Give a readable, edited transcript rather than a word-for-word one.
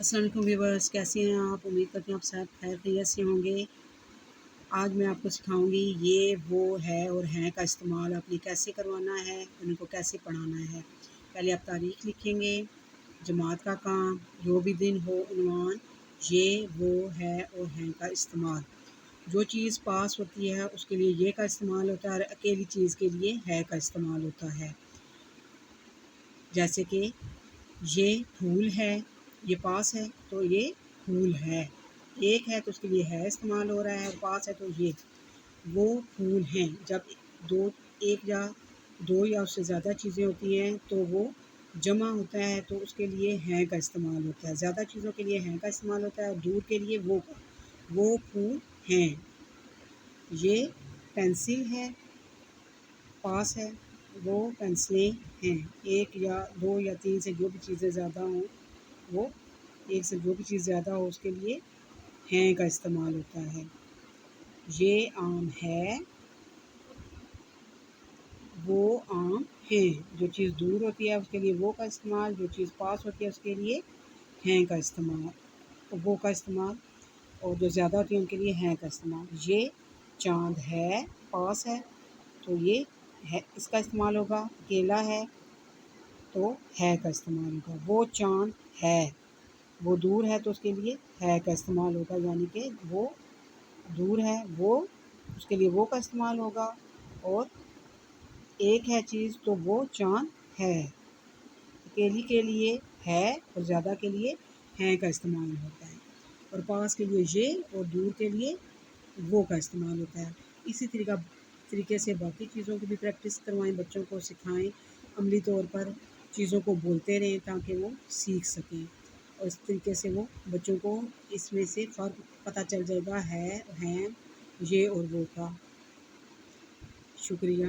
السلام علیکم ویورس، کیسے ہیں آپ؟ امید کرتی ہوں آپ سب خیر خیریت سے ہوں گے۔ آج میں آپ کو سکھاؤں گی یہ وہ ہے اور ہیں کا استعمال آپ نے کیسے کروانا ہے، ان کو کیسے پڑھانا ہے۔ پہلے آپ تاریخ لکھیں گے، جماعت کا کام، جو بھی دن ہو، عنوان، یہ وہ ہے اور ہیں کا استعمال۔ جو چیز پاس ہوتی ہے اس کے لیے یہ کا استعمال ہوتا ہے اور اکیلی چیز کے لیے ہے کا استعمال ہوتا ہے۔ جیسے کہ یہ پھول ہے، یہ پاس ہے تو یہ پھول ہے، ایک ہے تو اس کے لیے ہے استعمال ہو رہا ہے، اور پاس ہے تو یہ وہ پھول ہیں۔ جب ایک یا دو یا اس سے زیادہ چیزیں ہوتی ہیں تو وہ جمع ہوتا ہے تو اس کے لیے ہیں کا استعمال ہوتا ہے۔ زیادہ چیزوں کے لیے ہیں کا استعمال ہوتا ہے اور دور کے لیے وہ پھول ہیں۔ یہ پینسل ہے، پاس ہے، وہ پینسلیں ہیں۔ ایک یا دو یا تین سے جو بھی چیزیں زیادہ ہوں، وہ ایک سے جو بھی چیز زیادہ ہو اس کے لیے ہیں کا استعمال ہوتا ہے۔ یہ آم ہے، وہ آم ہیں۔ جو چیز دور ہوتی ہے اس کے لیے وہ کا استعمال، جو چیز پاس ہوتی ہے اس کے لیے ہیں کا استعمال، وہ کا استعمال، اور جو زیادہ ہوتی ہے ان کے لیے ہیں کا استعمال۔ یہ چاند ہے، پاس ہے تو یہ ہے اس کا استعمال ہوگا۔ کیلا ہے تو ہے کا استعمال ہوگا۔ وہ چاند ہے، وہ دور ہے تو اس کے لیے ہے کا استعمال ہوگا، یعنی کہ وہ دور ہے، وہ اس کے لیے وہ کا استعمال ہوگا، اور ایک ہے چیز تو وہ چاند ہے۔ اکیلی کے لیے ہے اور زیادہ کے لیے ہیں کا استعمال ہوتا ہے، اور پاس کے لیے یہ اور دور کے لیے وہ کا استعمال ہوتا ہے۔ اسی طریقے سے باقی چیزوں کی بھی پریکٹس کروائیں، بچوں کو سکھائیں، عملی طور پر چیزوں کو بولتے رہیں تاکہ وہ سیکھ سکیں، اور اس طریقے سے وہ بچوں کو اس میں سے فرق پتہ چل جائے گا ہے، ہیں، یہ اور وہ کا۔ شکریہ۔